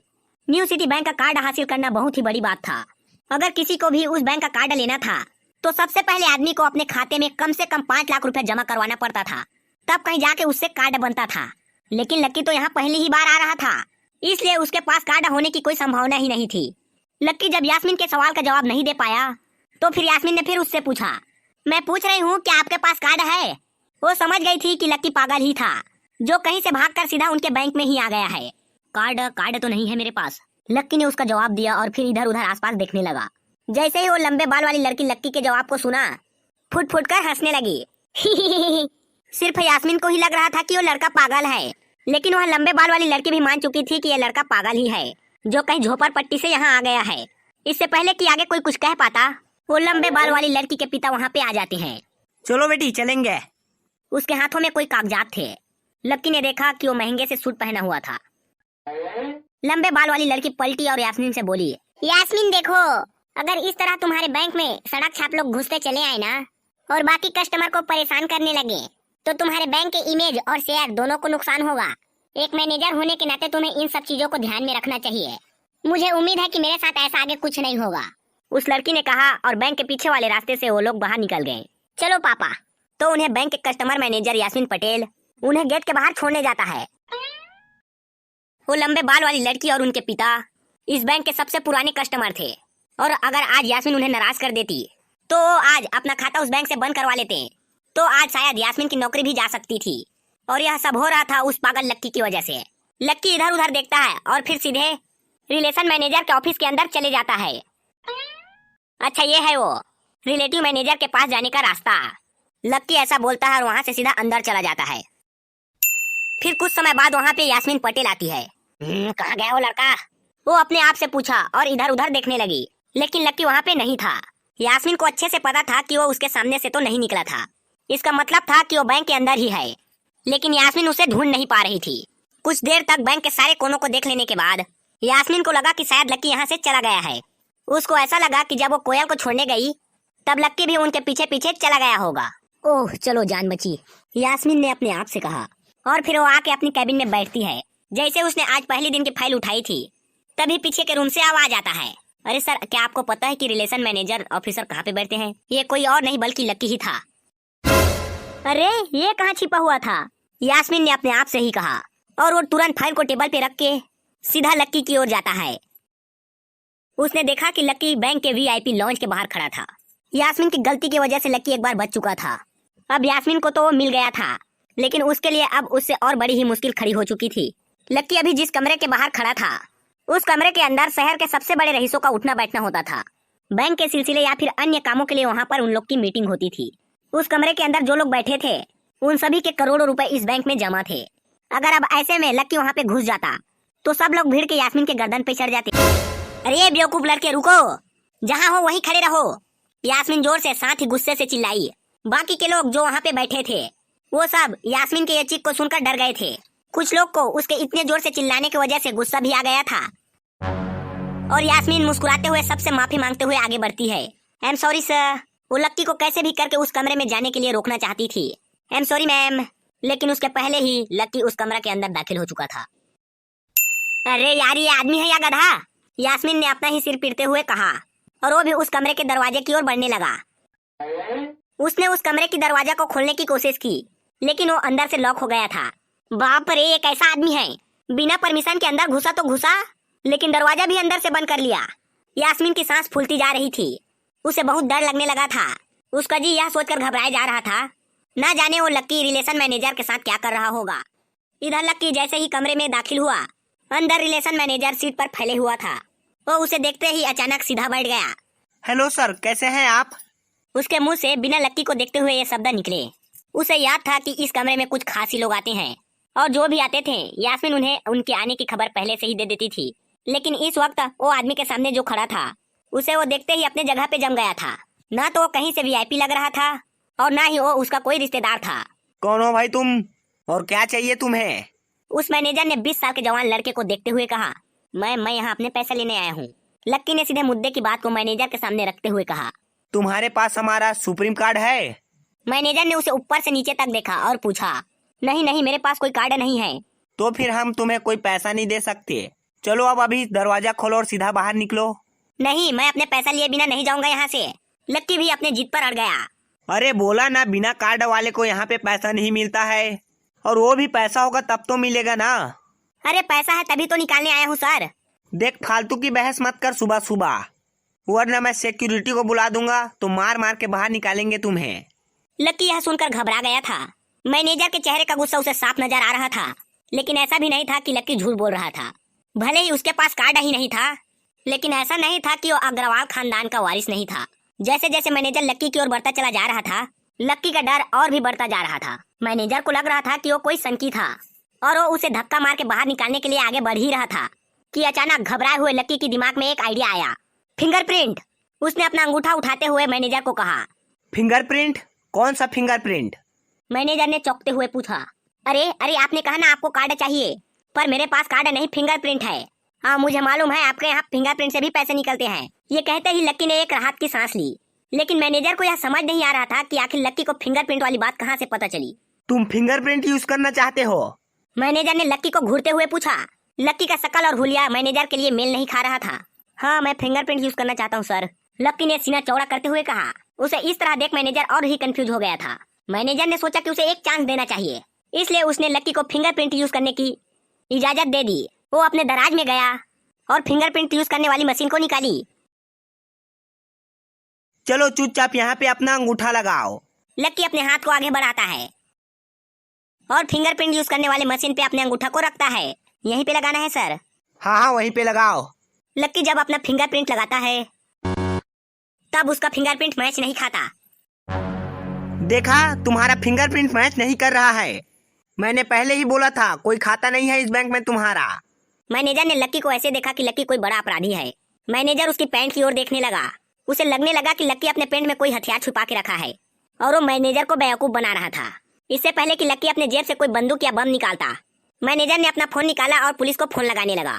न्यू सिटी बैंक का कार्ड हासिल करना बहुत ही बड़ी बात था। अगर किसी को भी उस बैंक का कार्ड लेना था तो सबसे पहले आदमी को अपने खाते में कम से कम 5 लाख रुपए जमा करवाना पड़ता था, तब कहीं जाके उससे कार्ड बनता था। लेकिन लक्की तो यहाँ पहली ही बार आ रहा था, इसलिए उसके पास कार्ड होने की कोई संभावना ही नहीं थी। लक्की जब यास्मीन के सवाल का जवाब नहीं दे पाया तो फिर यास्मीन ने फिर उससे पूछा, मैं पूछ रही हूँ क्या आपके पास कार्ड है? वो समझ गई थी कि लक्की पागल ही था, जो कहीं से भागकर सीधा उनके बैंक में ही आ गया है। कार्ड तो नहीं है मेरे पास, लक्की ने उसका जवाब दिया और फिर इधर उधर आसपास देखने लगा। जैसे ही वो लंबे बाल वाली लड़की लक्की के जवाब को सुना, फुट फुट कर हंसने लगी। सिर्फ यास्मीन को ही लग रहा था कि वो लड़का पागल है, लेकिन वह लंबे बाल वाली लड़की भी मान चुकी थी कि यह लड़का पागल ही है, जो कहीं झोपड़पट्टी से यहाँ आ गया है। इससे पहले कि आगे कोई कुछ कह पाता, वो लंबे बाल वाली लड़की के पिता वहाँ पे आ जाते हैं। चलो बेटी चलेंगे। उसके हाथों में कोई कागजात थे। लक्की ने देखा कि वो महंगे से सूट पहना हुआ था। लंबे बाल वाली लड़की पलटी और यास्मीन से बोली, यास्मीन देखो, अगर इस तरह तुम्हारे बैंक में सड़क छाप लोग घुसते चले आए ना और बाकी कस्टमर को परेशान करने लगे तो तुम्हारे बैंक के इमेज और शेयर दोनों को नुकसान होगा। एक मैनेजर होने के नाते तुम्हें इन सब चीजों को ध्यान में रखना चाहिए। मुझे उम्मीद है कि मेरे साथ ऐसा आगे कुछ नहीं होगा, उस लड़की ने कहा और बैंक के पीछे वाले रास्ते से वो लोग बाहर निकल गए। चलो पापा। तो उन्हें बैंक के कस्टमर मैनेजर यास्मीन पटेल उन्हें गेट के बाहर छोड़ने जाता है। वो लंबे बाल वाली लड़की और उनके पिता इस बैंक के सबसे पुराने कस्टमर थे, और अगर आज यास्मीन उन्हें नाराज कर देती तो आज अपना खाता उस बैंक से बंद करवा लेते, तो आज शायद यास्मीन की नौकरी भी जा सकती थी। और यह सब हो रहा था उस पागल लक्की की वजह से। लक्की इधर उधर देखता है और फिर सीधे रिलेशन मैनेजर के ऑफिस के अंदर चले जाता है। अच्छा, ये है वो रिलेटिव मैनेजर के पास जाने का रास्ता। लक्की ऐसा बोलता है और वहाँ से सीधा अंदर चला जाता है। फिर कुछ समय बाद वहाँ पे यास्मीन पटेल आती है। कहाँ गया वो लड़का? वो अपने आप से पूछा और इधर उधर देखने लगी, लेकिन लक्की वहाँ पे नहीं था। यास्मीन को अच्छे से पता था कि वो उसके सामने से तो नहीं निकला था, इसका मतलब था कि वो बैंक के अंदर ही है, लेकिन यास्मीन उसे ढूंढ नहीं पा रही थी। कुछ देर तक बैंक के सारे कोनों को देख लेने के बाद यास्मीन को लगा कि शायद लक्की यहाँ से चला गया है। उसको ऐसा लगा कि जब वो कोयल को छोड़ने गई तब लक्की भी उनके पीछे पीछे चला गया होगा। ओह चलो जान बची, यास्मीन ने अपने आप से कहा, और फिर वो आके अपनी कैबिन में बैठती है। जैसे उसने आज पहले दिन की फाइल उठाई थी तभी पीछे के रूम से आवाज आता है, अरे सर, क्या आपको पता है कि रिलेशन मैनेजर ऑफिसर कहाँ पे बैठते हैं? ये कोई और नहीं बल्कि लक्की ही था। अरे ये कहाँ छिपा हुआ था? यास्मीन ने अपने आप से ही कहा, और वो तुरंत फाइल को टेबल पे रख के सीधा लक्की की ओर जाता है। उसने देखा कि लक्की बैंक के वीआईपी लॉन्च के बाहर खड़ा था। यास्मीन की गलती की वजह से लक्की एक बार बच चुका था। अब यास्मीन को तो वो मिल गया था, लेकिन उसके लिए अब उससे और बड़ी ही मुश्किल खड़ी हो चुकी थी। लक्की अभी जिस कमरे के बाहर खड़ा था उस कमरे के अंदर शहर के सबसे बड़े रईसों का उठना बैठना होता था। बैंक के सिलसिले या फिर अन्य कामों के लिए वहाँ पर उन लोग की मीटिंग होती थी। उस कमरे के अंदर जो लोग बैठे थे उन सभी के करोड़ों रुपए इस बैंक में जमा थे। अगर अब ऐसे में लक्की वहाँ पे घुस जाता तो सब लोग भीड़ के यास्मीन के गर्दन पे चढ़ जाते। अरे बेवकूफ लड़के, रुको, जहाँ हो वहीं खड़े रहो, यास्मीन जोर से साथ ही गुस्से से चिल्लाई। बाकी के लोग जो वहाँ पे बैठे थे वो सब यास्मीन के ये चीख को सुनकर डर गए थे। कुछ लोग को उसके इतने जोर से चिल्लाने की वजह से गुस्सा भी आ गया था, और यास्मीन मुस्कुराते हुए सबसे माफी मांगते हुए आगे बढ़ती है। I am sorry sir. वो लक्की को कैसे भी करके उस कमरे में जाने के लिए रोकना चाहती थी। आई एम सॉरी मैम, लेकिन उसके पहले ही लक्की उस कमरा के अंदर दाखिल हो चुका था। अरे यार, ये आदमी है या गधा? यास्मीन ने अपना ही सिर पीटते हुए कहा, और वो भी उस कमरे के दरवाजे की ओर बढ़ने लगा। उसने उस कमरे की दरवाजा को खोलने की कोशिश की, लेकिन वो अंदर से लॉक हो गया था। बाप रे, ये कैसा आदमी है? बिना परमिशन के अंदर घुसा तो घुसा, लेकिन दरवाजा भी अंदर से बंद कर लिया। यास्मीन की सांस फूलती जा रही थी, उसे बहुत डर लगने लगा था। उसका जी यह सोचकर घबराया जा रहा था, ना जाने वो लक्की रिलेशन मैनेजर के साथ क्या कर रहा होगा। इधर लक्की जैसे ही कमरे में दाखिल हुआ, अंदर रिलेशन मैनेजर सीट पर फैले हुआ था। वो उसे देखते ही अचानक सीधा बैठ गया। हेलो सर, कैसे हैं आप? उसके मुंह से बिना लक्की को देखते हुए ये शब्द निकले। उसे याद था कि इस कमरे में कुछ खास ही लोग आते हैं, और जो भी आते थे यास्मीन उन्हें उनके आने की खबर पहले से ही दे देती थी। लेकिन इस वक्त वो आदमी के सामने जो खड़ा था उसे वो देखते ही अपने जगह पे जम गया था। ना तो वो कहीं से वीआईपी लग रहा था और ना ही वो उसका कोई रिश्तेदार था। कौन हो भाई तुम, और क्या चाहिए तुम्हें? उस मैनेजर ने 20 साल के जवान लड़के को देखते हुए कहा, मैं यहाँ अपने पैसे लेने आया हूँ। लक्की ने सीधे मुद्दे की बात को मैनेजर के सामने रखते हुए कहा, तुम्हारे पास हमारा सुप्रीम कार्ड है? मैनेजर ने उसे ऊपर से नीचे तक देखा और पूछा, नहीं, मेरे पास कोई कार्ड नहीं है। तो फिर हम तुम्हें कोई पैसा नहीं दे सकते। चलो अब अभी दरवाजा खोलो और सीधा बाहर निकलो। नहीं, मैं अपने पैसा लिए बिना नहीं जाऊंगा यहाँ से। लक्की भी अपने जिद पर अड़ गया। अरे बोला ना, बिना कार्ड वाले को यहाँ पे पैसा नहीं मिलता है, और वो भी पैसा होगा तब तो मिलेगा ना। अरे पैसा है तभी तो निकालने आया हूँ सर। देख फालतू की बहस मत कर सुबह सुबह, वरना मैं सिक्योरिटी को बुला दूंगा तो मार मार के बाहर निकालेंगे तुम्हें। लक्की यह सुनकर घबरा गया था। मैनेजर के चेहरे का गुस्सा उसे साफ नजर आ रहा था, लेकिन ऐसा भी नहीं था कि लक्की झूठ बोल रहा था। भले ही उसके पास कार्ड ही नहीं था, लेकिन ऐसा नहीं था कि वो अग्रवाल खानदान का वारिस नहीं था। जैसे जैसे मैनेजर लक्की की ओर बढ़ता चला जा रहा था, लक्की का डर और भी बढ़ता जा रहा था। मैनेजर को लग रहा था कि वो कोई संकी था और वो उसे धक्का मार के बाहर निकालने के लिए आगे बढ़ ही रहा था कि अचानक घबराए हुए लक्की के दिमाग में एक आइडिया आया। फिंगरप्रिंट। उसने अपना अंगूठा उठाते हुए मैनेजर को कहा। फिंगरप्रिंट? कौन सा फिंगरप्रिंट? मैनेजर ने चौंकते हुए पूछा। अरे अरे आपने कहा ना आपको कार्ड चाहिए, पर मेरे पास कार्ड नहीं फिंगरप्रिंट है। हाँ मुझे मालूम है आपके यहाँ फिंगरप्रिंट से भी पैसे निकलते हैं। ये कहते ही लक्की ने एक राहत की सांस ली, लेकिन मैनेजर को यह समझ नहीं आ रहा था कि आखिर लक्की को फिंगरप्रिंट वाली बात कहाँ से पता चली। तुम फिंगरप्रिंट यूज करना चाहते हो? मैनेजर ने लक्की को घूरते हुए पूछा। लक्की का शकल और हुलिया मैनेजर के लिए मेल नहीं खा रहा था। हाँ मैं फिंगरप्रिंट यूज करना चाहता हूँ सर, लक्की ने सीना चौड़ा करते हुए कहा। उसे इस तरह देख मैनेजर और ही कंफ्यूज हो गया था। मैनेजर ने सोचा कि उसे एक चांस देना चाहिए, इसलिए उसने लक्की को फिंगरप्रिंट यूज करने की इजाजत दे दी। वो अपने दराज में गया और फिंगरप्रिंट यूज करने वाली मशीन को निकाली। चलो चुपचाप यहाँ पे अपना अंगूठा लगाओ। लक्की अपने हाथ को आगे बढ़ाता है और फिंगरप्रिंट यूज करने वाले मशीन पे अपने अंगूठा को रखता है। यहीं पे लगाना है सर? हाँ हाँ वहीं पे लगाओ। लक्की जब अपना फिंगरप्रिंट लगाता है तब उसका फिंगरप्रिंट मैच नहीं खाता। देखा, तुम्हारा फिंगरप्रिंट मैच नहीं कर रहा है। मैंने पहले ही बोला था कोई खाता नहीं है इस बैंक में तुम्हारा। मैनेजर ने लक्की को ऐसे देखा कि लक्की कोई बड़ा अपराधी है। मैनेजर उसकी पैंट की ओर देखने लगा। उसे लगने लगा कि लक्की अपने पैंट में कोई हथियार छुपा के रखा है और वो मैनेजर को बेवकूफ बना रहा था। इससे पहले कि लक्की अपने जेब से कोई बंदूक या बम निकालता, मैनेजर ने अपना फोन निकाला और पुलिस को फोन लगाने लगा।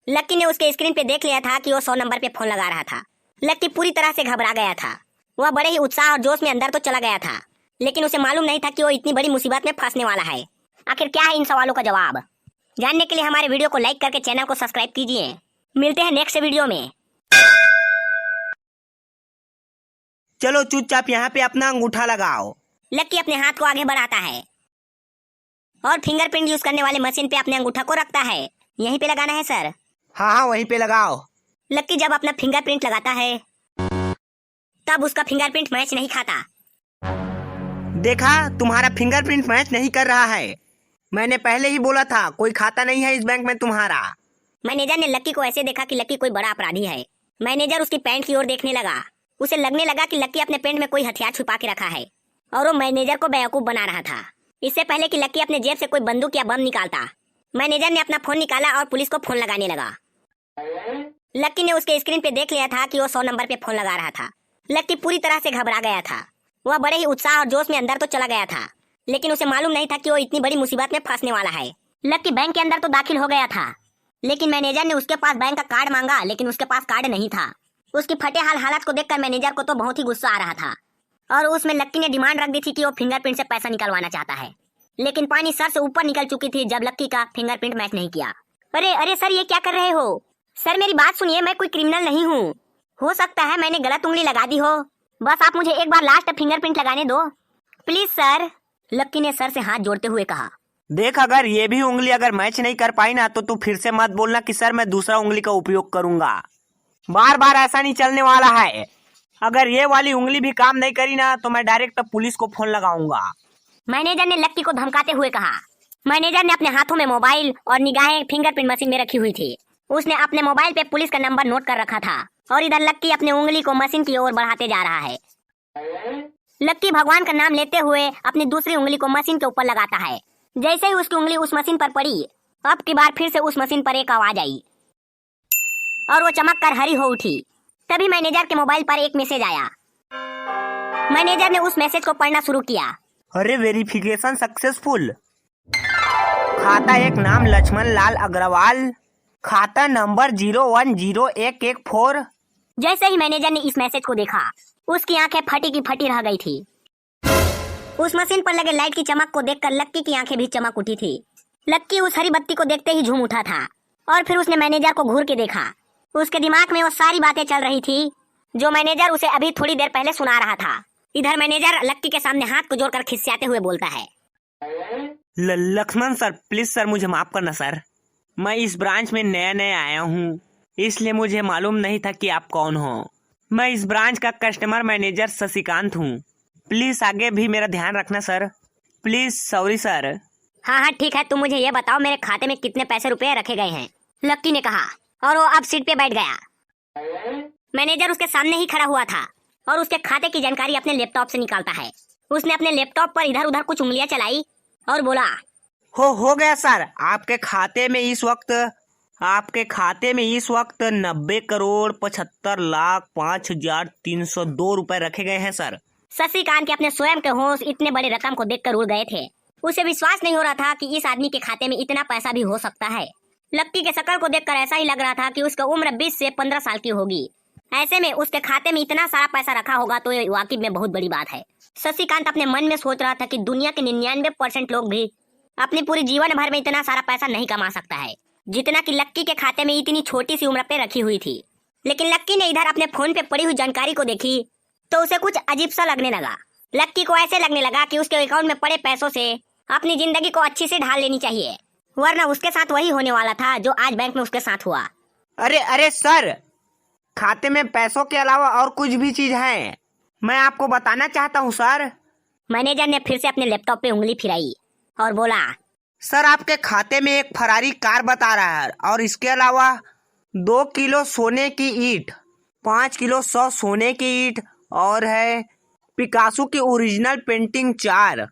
लक्की ने उसके स्क्रीन पे देख लिया था कि वो 100 नंबर पे फोन लगा रहा था। लक्की पूरी तरह से घबरा गया था। वह बड़े ही उत्साह और जोश में अंदर तो चला गया था, लेकिन उसे मालूम नहीं था कि वो इतनी बड़ी मुसीबत में फंसने वाला है। आखिर क्या है इन सवालों का जवाब जानने के लिए हमारे वीडियो को लाइक करके चैनल को सब्सक्राइब कीजिए। मिलते हैं नेक्स्ट वीडियो में। चलो चुपचाप यहाँ पे अपना अंगूठा लगाओ। लक्की अपने हाथ को आगे बढ़ाता है और फिंगरप्रिंट यूज करने वाले मशीन पे अपने अंगूठा को रखता है। यहीं पे लगाना है सर? हाँ हाँ वहीं पे लगाओ। लक्की जब अपना फिंगरप्रिंट लगाता है तब उसका फिंगरप्रिंट मैच नहीं खाता। देखा, तुम्हारा फिंगरप्रिंट मैच नहीं कर रहा है। मैंने पहले ही बोला था कोई खाता नहीं है इस बैंक में तुम्हारा। मैनेजर ने लक्की को ऐसे देखा कि लक्की कोई बड़ा अपराधी है। मैनेजर उसकी पैंट की ओर देखने लगा। उसे लगने लगा कि लक्की अपने पैंट में कोई हथियार छुपा के रखा है और वो मैनेजर को बेवकूफ बना रहा था। इससे पहले कि लक्की अपने जेब से कोई बंदूक या बम निकालता, मैनेजर ने अपना फोन निकाला और पुलिस को फोन लगाने लगा। लक्की ने उसके स्क्रीन पे देख लिया था कि वो 100 नंबर पे फोन लगा रहा था। लक्की पूरी तरह से घबरा गया था। वह बड़े ही उत्साह और जोश में अंदर तो चला गया था, लेकिन उसे मालूम नहीं था कि वो इतनी बड़ी मुसीबत में फंसने वाला है। लक्की बैंक के अंदर तो दाखिल हो गया था, लेकिन मैनेजर ने उसके पास बैंक का कार्ड मांगा, लेकिन उसके पास कार्ड नहीं था। उसकी फटे हाल हालात को देखकर मैनेजर को तो बहुत ही गुस्सा आ रहा था और उसमें लक्की ने डिमांड रख दी थी कि वो फिंगरप्रिंट से पैसा निकलवाना चाहता है, लेकिन पानी सर से ऊपर निकल चुकी थी जब लक्की का फिंगरप्रिंट मैच नहीं किया। अरे अरे सर, ये क्या कर रहे हो? सर मेरी बात सुनिए, मैं कोई क्रिमिनल नहीं हूँ। हो सकता है मैंने गलत उंगली लगा दी हो, बस आप मुझे एक बार लास्ट फिंगरप्रिंट लगाने दो प्लीज सर। लक्की ने सर से हाथ जोड़ते हुए कहा। देख, अगर ये भी उंगली अगर मैच नहीं कर पाई ना तो तू फिर से मत बोलना कि सर मैं दूसरा उंगली का उपयोग करूंगा। बार बार ऐसा नहीं चलने वाला है। अगर ये वाली उंगली भी काम नहीं करी ना तो मैं डायरेक्ट पुलिस को फोन लगाऊंगा। मैनेजर ने लक्की को धमकाते हुए कहा। मैनेजर ने अपने हाथों में मोबाइल और निगाहें फिंगरप्रिंट मशीन में रखी हुई थी। उसने अपने मोबाइल पे पुलिस का नंबर नोट कर रखा था और इधर लक्की अपने उंगली को मशीन की ओर बढ़ाते जा रहा है। लक्की भगवान का नाम लेते हुए अपनी दूसरी उंगली को मशीन के ऊपर लगाता है। जैसे ही उसकी उंगली उस मशीन पर पड़ी, अब की बार फिर से उस मशीन पर एक आवाज आई और वो चमक कर हरी हो उठी। तभी मैनेजर के मोबाइल पर एक मैसेज आया। मैनेजर ने उस मैसेज को पढ़ना शुरू किया। अरे वेरिफिकेशन सक्सेसफुल। खाता एक नाम लक्ष्मण लाल अग्रवाल, खाता नंबर 010114। जैसे ही मैनेजर ने इस मैसेज को देखा, उसकी आंखें फटी की फटी रह गई थी। उस मशीन पर लगे लाइट की चमक को देखकर लक्की की आंखें भी चमक उठी थी। लक्की उस हरी बत्ती को देखते ही झूम उठा था और फिर उसने मैनेजर को घूर के देखा। उसके दिमाग में वो सारी बातें चल रही थी जो मैनेजर उसे अभी थोड़ी देर पहले सुना रहा था। इधर मैनेजर लक्की के सामने हाथ को जोड़कर खिसियाते हुए बोलता है, लक्ष्मण सर, प्लीज सर मुझे माफ करना सर। मैं इस ब्रांच में नया नया आया हूँ, इसलिए मुझे मालूम नहीं था कि आप कौन हो। मैं इस ब्रांच का कस्टमर मैनेजर शशिकांत हूँ। प्लीज आगे भी मेरा ध्यान रखना सर, प्लीज। Sorry sir. हाँ हाँ ठीक है, तुम मुझे ये बताओ मेरे खाते में कितने पैसे रुपए रखे गए हैं, लक्की ने कहा और वो अब सीट पे बैठ गया। मैनेजर उसके सामने ही खड़ा हुआ था और उसके खाते की जानकारी अपने लैपटॉप से निकालता है। उसने अपने लैपटॉप पर इधर उधर कुछ उंगलियां चलाई और बोला, हो गया सर। आपके खाते में इस वक्त 90,75,05,302 रुपए रखे गए हैं सर। शशिकांत के अपने स्वयं के होश इतने बड़े रकम को देखकर उड़ गए थे। उसे विश्वास नहीं हो रहा था कि इस आदमी के खाते में इतना पैसा भी हो सकता है। लक्की के शक्ल को देखकर ऐसा ही लग रहा था कि उसका उम्र 20 से 15 साल की होगी। ऐसे में उसके खाते में इतना सारा पैसा रखा होगा तो ये वाकई में बहुत बड़ी बात है। शशिकांत अपने मन में सोच रहा था कि दुनिया के 99% लोग भी अपनी पूरी जीवन भर में इतना सारा पैसा नहीं कमा सकता है जितना कि लक्की के खाते में इतनी छोटी सी उम्र पे रखी हुई थी। लेकिन लक्की ने इधर अपने फोन पे पड़ी हुई जानकारी को देखी तो उसे कुछ अजीब सा लगने लगा। लक्की को ऐसे लगने लगा कि उसके अकाउंट में पड़े पैसों से अपनी जिंदगी को अच्छी से ढाल लेनी चाहिए, वरना उसके साथ वही होने वाला था जो आज बैंक में उसके साथ हुआ। अरे सर, खाते में पैसों के अलावा और कुछ भी चीज है, मैं आपको बताना चाहता हूँ सर। मैनेजर ने फिर से अपने लैपटॉप पे उंगली फिराई और बोला, सर आपके खाते में एक फरारी कार बता रहा है और इसके अलावा 2 किलो सोने की ईंट, 5 किलो 100 सोने की ईंट और है पिकासो की ओरिजिनल पेंटिंग 4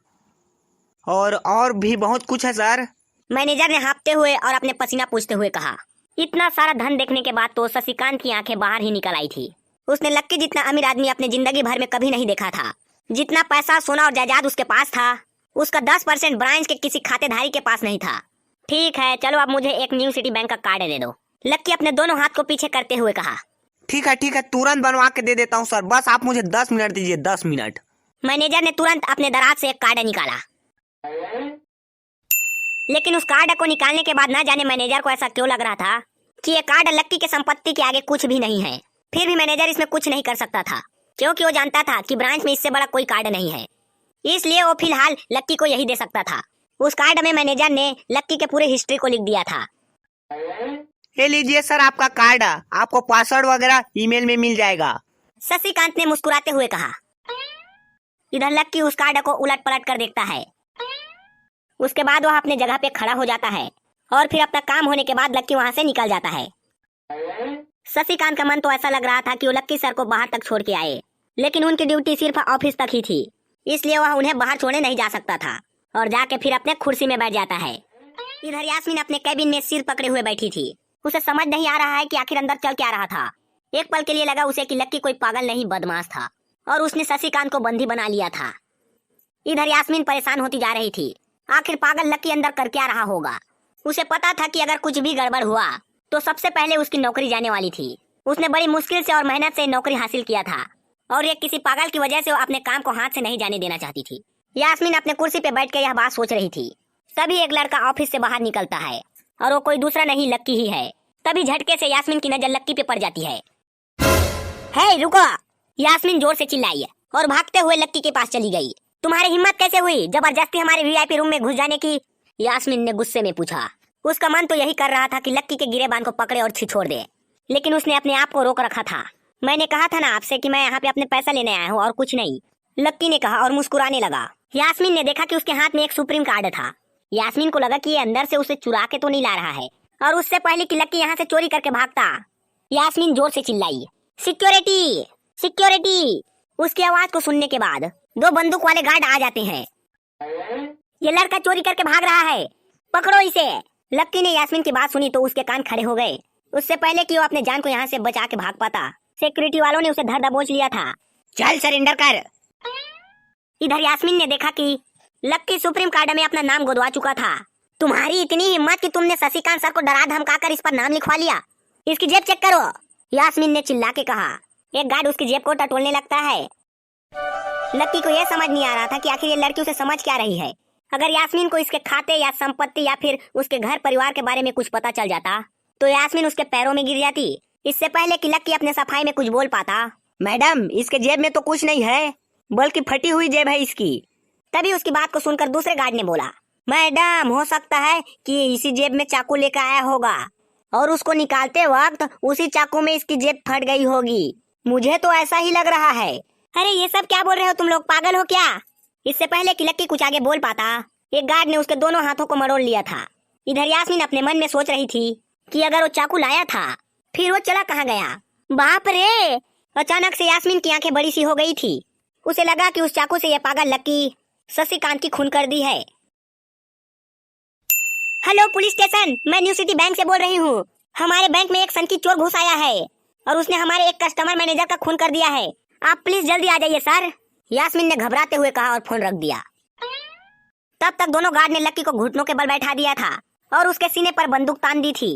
और भी बहुत कुछ है सर। मैनेजर ने हाँफते हुए और अपने पसीना पूछते हुए कहा। इतना सारा धन देखने के बाद तो शशिकांत की आंखें बाहर ही निकल आई थी। उसने लक्की जितना अमीर आदमी अपने जिंदगी भर में कभी नहीं देखा था। जितना पैसा सोना और जायदाद उसके पास था उसका 10% ब्रांच के किसी खातेधारी के पास नहीं था। ठीक है, चलो अब मुझे एक न्यू सिटी बैंक का कार्ड दे दो, लक्की अपने दोनों हाथ को पीछे करते हुए कहा। ठीक है, तुरंत बनवा के दे देता हूँ सर, बस आप मुझे 10 मिनट दीजिए, 10 मिनट। मैनेजर ने तुरंत अपने दराज से एक कार्ड निकाला, लेकिन उस कार्ड को निकालने के बाद न जाने मैनेजर को ऐसा क्यों लग रहा था कि ये कार्ड लक्की के संपत्ति के आगे कुछ भी नहीं है। फिर भी मैनेजर इसमें कुछ नहीं कर सकता था क्योंकि वो जानता था कि ब्रांच में इससे बड़ा कोई कार्ड नहीं है, इसलिए वो फिलहाल लक्की को यही दे सकता था। उस कार्ड में मैनेजर ने लक्की के पूरे हिस्ट्री को लिख दिया था। ये लीजिए सर आपका कार्ड, आपको पासवर्ड वगैरह ईमेल में मिल जाएगा। शशिकांत ने मुस्कुराते हुए कहा। इधर लक्की उस कार्ड को उलट पलट कर देखता है। उसके बाद वह अपने जगह पे खड़ा हो जाता है और फिर अपना काम होने के बाद लक्की वहां से निकल जाता है। शशिकांत का मन तो ऐसा लग रहा था कि वो लक्की सर को बाहर तक छोड़ के आए, लेकिन उनकी ड्यूटी सिर्फ ऑफिस तक ही थी, इसलिए वह उन्हें बाहर छोड़ने नहीं जा सकता था और जाके फिर अपने कुर्सी में बैठ जाता है। इधर यास्मीन अपने कैबिन में सिर पकड़े हुए बैठी थी। उसे समझ नहीं आ रहा है कि आखिर अंदर चल क्या रहा था। एक पल के लिए लगा उसे कि लक्की कोई पागल नहीं बदमाश था और उसने शशिकांत को बंदी बना लिया था। इधर यास्मीन परेशान होती जा रही थी, आखिर पागल लक्की अंदर कर क्या रहा होगा। उसे पता था कि अगर कुछ भी गड़बड़ हुआ तो सबसे पहले उसकी नौकरी जाने वाली थी। उसने बड़ी मुश्किल से और मेहनत से नौकरी हासिल किया था और ये किसी पागल की वजह से वो अपने काम को हाथ से नहीं जाने देना चाहती थी। यास्मीन अपने कुर्सी पे बैठ के यह बात सोच रही थी। तभी एक लड़का ऑफिस से बाहर निकलता है और वो कोई दूसरा नहीं लक्की ही है। तभी झटके से यास्मीन की नजर लक्की पे पड़ जाती है। हे रुको! यास्मीन जोर से चिल्लाई और भागते हुए लक्की के पास चली गई। तुम्हारी हिम्मत कैसे हुई जबरदस्ती हमारे वीआईपी रूम में घुस जाने की? यास्मीन ने गुस्से में पूछा। उसका मन तो यही कर रहा था कि लक्की के गिरेबान को पकड़े और छिछोड़ दे, लेकिन उसने अपने आप को रोक रखा था। मैंने कहा था ना आपसे कि मैं यहाँ पे अपने पैसा लेने आया हूँ और कुछ नहीं, लक्की ने कहा और मुस्कुराने लगा। यास्मीन ने देखा कि उसके हाथ में एक सुप्रीम कार्ड था। यास्मीन को लगा कि ये अंदर से उसे चुरा के तो नहीं ला रहा है और उससे पहले कि लक्की यहाँ से चोरी करके भागता, यास्मीन जोर से चिल्लाई, सिक्योरिटी सिक्योरिटी! उसकी आवाज को सुनने के बाद 2 बंदूक वाले गार्ड आ जाते हैं। ये लड़का चोरी करके भाग रहा है, पकड़ो इसे! लक्की ने यास्मीन की बात सुनी तो उसके कान खड़े हो गए। उससे पहले कि वो अपने जान को यहाँ से बचा के भाग पाता, सिक्योरिटी वालों ने उसे धर दबोच लिया था। चल सरेंडर कर! इधर यास्मीन ने देखा कि लक्की सुप्रीम कार्ड में अपना नाम गुदवा चुका था। तुम्हारी इतनी हिम्मत कि तुमने शशिकांत सर को डरा धमका कर इस पर नाम लिखवा लिया। इसकी जेब चेक करो, यास्मीन ने चिल्ला के कहा। एक गार्ड उसकी जेब को टटोलने लगता है। लक्की को यह समझ नहीं आ रहा था कि आखिर ये लड़की उसे समझ क्या रही है। अगर यास्मीन को इसके खाते या संपत्ति या फिर उसके घर परिवार के बारे में कुछ पता चल जाता तो यास्मीन उसके पैरों में गिर जाती। इससे पहले कि लक्की अपने सफाई में कुछ बोल पाता, मैडम, इसके जेब में तो कुछ नहीं है, बल्कि फटी हुई जेब है इसकी। तभी उसकी बात को सुनकर दूसरे गार्ड ने बोला, मैडम हो सकता है कि इसी जेब में चाकू लेकर आया होगा और उसको निकालते वक्त उसी चाकू में इसकी जेब फट गई होगी। मुझे तो ऐसा ही लग रहा है। अरे ये सब क्या बोल रहे हो तुम लोग, पागल हो क्या? इससे पहले कि लक्की कुछ आगे बोल पाता, एक गार्ड ने उसके दोनों हाथों को मरोड़ लिया था। इधर यास्मीन अपने मन में सोच रही थी कि अगर वो चाकू लाया था फिर वो चला कहाँ गया। बाप रे! अचानक से यास्मीन की आंखें बड़ी सी हो गई थी। उसे लगा कि उस चाकू से ये पागल लक्की शशिकांत की खून कर दी है। हेलो पुलिस स्टेशन, मैं न्यू सिटी बैंक से बोल रही हूँ। हमारे बैंक में एक सनकी चोर घुस आया है और उसने हमारे एक कस्टमर मैनेजर का खून कर दिया है। आप प्लीज जल्दी आ जाइए सर। यास्मीन ने घबराते हुए कहा और फोन रख दिया। तब तक दोनों गार्ड ने लक्की को घुटनों के बल बैठा दिया था और उसके सीने पर बंदूक तान दी थी।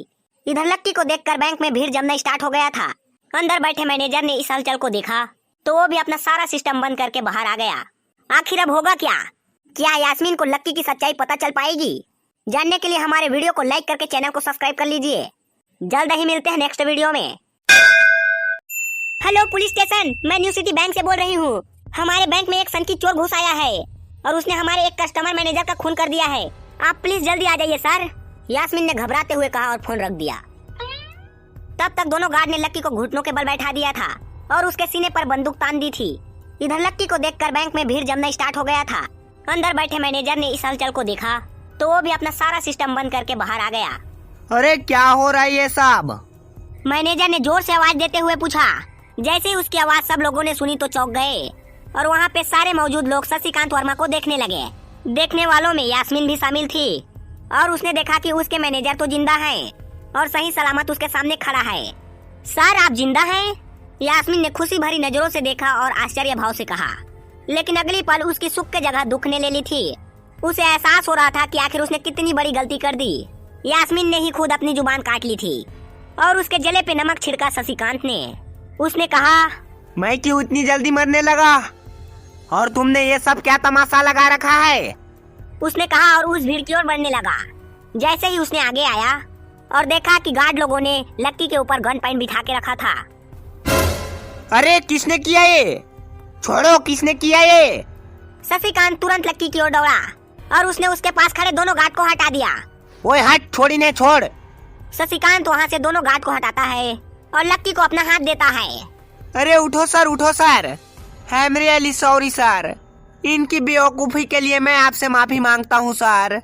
इधर लक्की को देखकर बैंक में भीड़ जमना स्टार्ट हो गया था। अंदर बैठे मैनेजर ने इस हलचल को देखा तो वो भी अपना सारा सिस्टम बंद करके बाहर आ गया। आखिर अब होगा क्या? क्या यास्मीन को लक्की की सच्चाई पता चल पाएगी? जानने के लिए हमारे वीडियो को लाइक करके चैनल को सब्सक्राइब कर लीजिए। जल्द ही मिलते हैं नेक्स्ट वीडियो में। हेलो पुलिस स्टेशन, मैं न्यू सिटी बैंक से बोल रही हूँ। हमारे बैंक में एक सनकी चोर घुस आया है और उसने हमारे एक कस्टमर मैनेजर का खून कर दिया है। आप प्लीज जल्दी आ जाइए सर। यास्मीन ने घबराते हुए कहा और फोन रख दिया। तब तक दोनों गार्ड ने लक्की को घुटनों के बल बैठा दिया था और उसके सीने पर बंदूक तान दी थी। इधर लक्की को देखकर बैंक में भीड़ जमना स्टार्ट हो गया था। अंदर बैठे मैनेजर ने इस हलचल को देखा तो वो भी अपना सारा सिस्टम बंद करके बाहर आ गया। अरे क्या हो रहा है ये सब? मैनेजर ने जोर से आवाज देते हुए पूछा। जैसे ही उसकी आवाज सब लोगों ने सुनी तो चौंक गए और वहाँ पे सारे मौजूद लोग शशिकांत वर्मा को देखने लगे। देखने वालों में यास्मीन भी शामिल थी और उसने देखा कि उसके मैनेजर तो जिंदा हैं और सही सलामत उसके सामने खड़ा है। सर आप जिंदा हैं? यास्मीन ने खुशी भरी नजरों से देखा और आश्चर्य भाव से कहा, लेकिन अगली पल उसकी सुख के जगह दुख ने ले ली थी। उसे एहसास हो रहा था कि आखिर उसने कितनी बड़ी गलती कर दी। यास्मीन ने ही खुद अपनी जुबान काट ली थी और उसके गले पे नमक छिड़का शशिकांत ने। उसने कहा, मैं क्यों इतनी जल्दी मरने लगा और तुमने ये सब क्या तमाशा लगा रखा है? उसने कहा और उस भीड़ की ओर बढ़ने लगा। जैसे ही उसने आगे आया और देखा कि गार्ड लोगों ने लक्की के ऊपर गन पॉइंट बिठा के रखा था। अरे किसने किया ये? छोड़ो, किसने किया ये? शशिकांत तुरंत लक्की की ओर दौड़ा और उसने उसके पास खड़े दोनों गार्ड को हटा दिया। ओए हट, छोड़ी ने छोड़। शशिकांत वहाँ से दोनों गार्ड को हटाता है और लक्की को अपना हाथ देता है। अरे उठो सर, उठो sir. I am really sorry sir. इनकी बेवकूफी के लिए मैं आपसे माफी मांगता हूँ सर।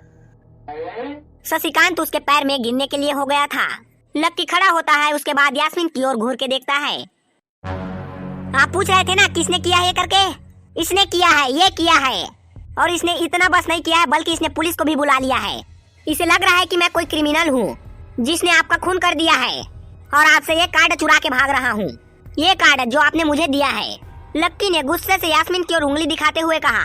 शशिकांत उसके पैर में गिरने के लिए हो गया था। लक्की खड़ा होता है, उसके बाद यास्मीन की ओर घूर के देखता है। आप पूछ रहे थे ना किसने किया है करके? इसने किया है, ये किया है। और इसने इतना बस नहीं किया है बल्कि इसने पुलिस को भी बुला लिया है। इसे लग रहा है कि मैं कोई क्रिमिनल हूँ जिसने आपका खून कर दिया है और आपसे ये कार्ड चुरा के भाग रहा हूँ। ये कार्ड जो आपने मुझे दिया है। लक्की ने गुस्से से यास्मीन की ओर उंगली दिखाते हुए कहा।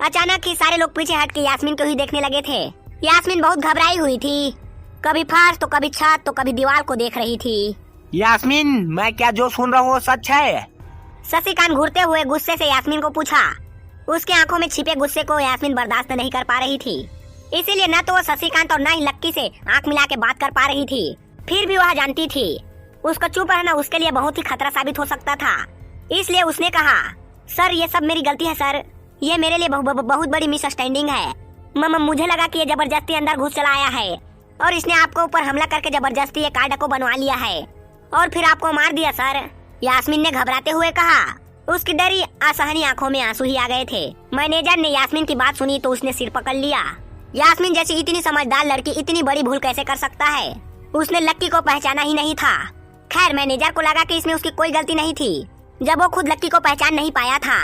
अचानक ही सारे लोग पीछे हट के यास्मीन को ही देखने लगे थे। यास्मीन बहुत घबराई हुई थी, कभी फर्श तो कभी छत तो कभी दीवार को देख रही थी। यास्मीन, मैं क्या जो सुन रहा हूँ वो सच है? शशिकांत घूरते हुए गुस्से से यास्मीन को पूछा। उसके आंखों में छिपे गुस्से को यास्मीन बर्दाश्त नहीं कर पा रही थी, इसीलिए न तो वो शशिकांत और न ही लक्की से आंख मिला के बात कर पा रही थी। फिर भी वह जानती थी उसका चुप रहना उसके लिए बहुत ही खतरा साबित हो सकता था। इसलिए उसने कहा, सर ये सब मेरी गलती है सर। ये मेरे लिए बहुत बड़ी मिसअंडरस्टैंडिंग है। मुझे लगा कि ये जबरदस्ती अंदर घुस चला आया है और इसने आपको ऊपर हमला करके जबरदस्ती ये कार्ड को बनवा लिया है और फिर आपको मार दिया सर। यास्मीन ने घबराते हुए कहा। उसकी डरी असहनी आंखों में आंसू ही आ गए थे। मैनेजर ने यास्मीन की बात सुनी तो उसने सिर पकड़ लिया। यास्मीन जैसी इतनी समझदार लड़की इतनी बड़ी भूल कैसे कर सकता है? उसने लक्की को पहचाना ही नहीं था। खैर मैनेजर को लगा कि इसमें उसकी कोई गलती नहीं थी। जब वो खुद लक्की को पहचान नहीं पाया था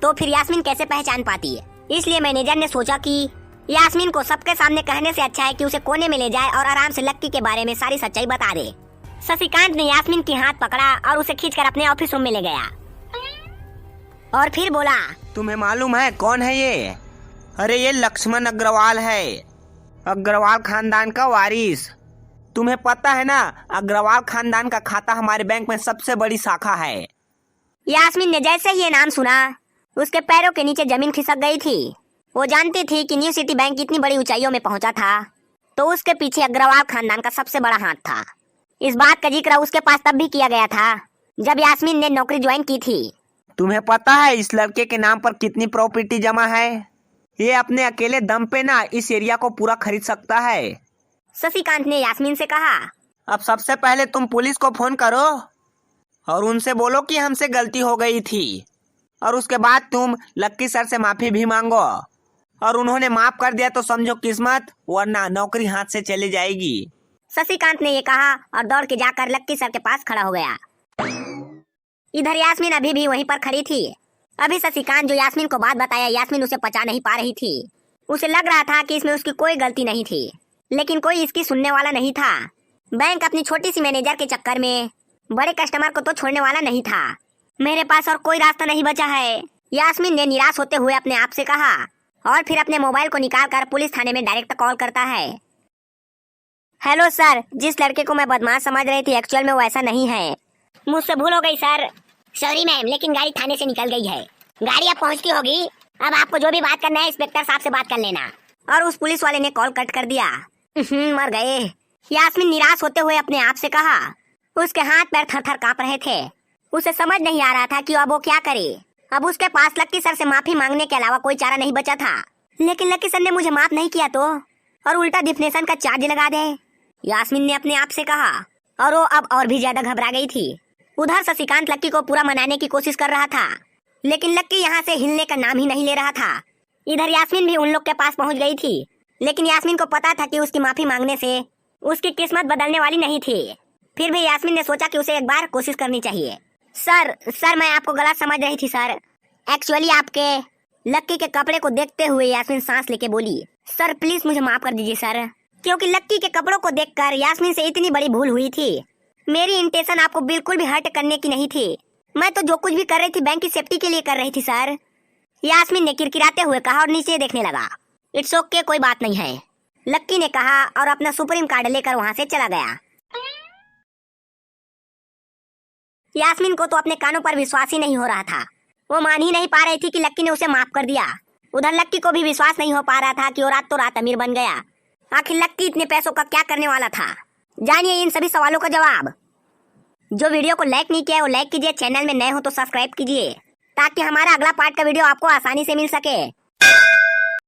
तो फिर यास्मीन कैसे पहचान पाती? इसलिए मैनेजर ने सोचा कि यास्मीन को सबके सामने कहने से अच्छा है कि उसे कोने में ले जाए और आराम से लक्की के बारे में सारी सच्चाई बता दे। शशिकांत ने यास्मीन की हाथ पकड़ा और उसे खींचकर अपने ऑफिस रूम में ले गया और फिर बोला, तुम्हें मालूम है कौन है ये? अरे ये लक्ष्मण अग्रवाल है, अग्रवाल खानदान का वारिस। तुम्हें पता है ना, अग्रवाल खानदान का खाता हमारे बैंक में सबसे बड़ी शाखा है। यास्मीन ने जैसे ही ये नाम सुना उसके पैरों के नीचे जमीन खिसक गई थी। वो जानती थी कि न्यू सिटी बैंक इतनी बड़ी ऊंचाइयों में पहुंचा था तो उसके पीछे अग्रवाल खानदान का सबसे बड़ा हाथ था। इस बात का जिक्र उसके पास तब भी किया गया था जब यास्मीन ने नौकरी ज्वाइन की थी। तुम्हें पता है इस लड़के के नाम पर कितनी प्रॉपर्टी जमा है? ये अपने अकेले दम पे ना इस एरिया को पूरा खरीद सकता है। शशिकांत ने यास्मीन से कहा। अब सबसे पहले तुम पुलिस को फोन करो और उनसे बोलो कि हमसे गलती हो गई थी, और उसके बाद तुम लक्की सर से माफी भी मांगो, और उन्होंने माफ कर दिया तो समझो किस्मत, वरना नौकरी हाथ से चली जाएगी। शशिकांत ने ये कहा और दौड़ के जाकर लक्की सर के पास खड़ा हो गया। इधर यास्मीन अभी भी वहीं पर खड़ी थी। अभी शशिकांत जो यास्मीन को बात बताया, यास्मीन उसे पचा नहीं पा रही थी। उसे लग रहा था कि इसमें उसकी कोई गलती नहीं थी, लेकिन कोई इसकी सुनने वाला नहीं था। बैंक अपनी छोटी सी मैनेजर के चक्कर में बड़े कस्टमर को तो छोड़ने वाला नहीं था। मेरे पास और कोई रास्ता नहीं बचा है, यास्मीन ने निराश होते हुए अपने आप से कहा, और फिर अपने मोबाइल को निकालकर पुलिस थाने में डायरेक्ट कॉल करता है। हेलो सर, जिस लड़के को मैं बदमाश समझ रही थी एक्चुअल में वो ऐसा नहीं है। मुझसे भूल हो गई सर। सॉरी मैम, लेकिन गाड़ी थाने से निकल गई है। गाड़ी अब पहुंचती होगी। अब आपको जो भी बात करना है इंस्पेक्टर साहब से बात कर लेना। और उस पुलिस वाले ने कॉल कट कर दिया। मर गए, यास्मीन निराश होते हुए अपने आप से कहा। उसके हाथ पैर थर थर कांप रहे थे। उसे समझ नहीं आ रहा था कि अब वो क्या करे। अब उसके पास लक्की सर से माफी मांगने के अलावा कोई चारा नहीं बचा था। लेकिन लक्की सर ने मुझे माफ नहीं किया तो, और उल्टा डिफिनेशन का चार्ज लगा दे, यास्मीन ने अपने आप से कहा। और वो अब और भी ज्यादा घबरा गई थी। उधर शशिकांत लक्की को पूरा मनाने की कोशिश कर रहा था, लेकिन लक्की यहाँ से हिलने का नाम ही नहीं ले रहा था। इधर यास्मीन भी उन लोग के पास पहुँच गई थी, लेकिन यास्मीन को पता था कि उसकी माफी मांगने से उसकी किस्मत बदलने वाली नहीं थी। फिर भी यास्मीन ने सोचा कि उसे एक बार कोशिश करनी चाहिए। सर मैं आपको गलत समझ रही थी सर। एक्चुअली आपके लक्की के कपड़े को देखते हुए यास्मीन सांस लेके बोली, सर प्लीज मुझे माफ कर दीजिए सर, क्योंकि लक्की के कपड़ों को देखकर यास्मीन से इतनी बड़ी भूल हुई थी। मेरी इंटेंशन आपको बिल्कुल भी हर्ट करने की नहीं थी। मैं तो जो कुछ भी कर रही थी बैंक की सेफ्टी के लिए कर रही थी सर, यास्मीन ने किरकिराते हुए कहा और नीचे देखने लगा। इट्स ओके, कोई बात नहीं है, लक्की ने कहा और अपना सुप्रीम कार्ड लेकर वहाँ से चला गया। यास्मीन को तो अपने कानों पर विश्वास ही नहीं हो रहा था। वो मान ही नहीं पा रही थी कि लक्की ने उसे माफ कर दिया। उधर लक्की को भी विश्वास नहीं हो पा रहा था कि वो रात तो रात अमीर बन गया। आखिर लक्की इतने पैसों का क्या करने वाला था? जानिए इन सभी सवालों का जवाब। जो वीडियो को लाइक नहीं किया है वो लाइक कीजिए, चैनल में नए हो तो सब्सक्राइब कीजिए, ताकि हमारा अगला पार्ट का वीडियो आपको आसानी से मिल सके।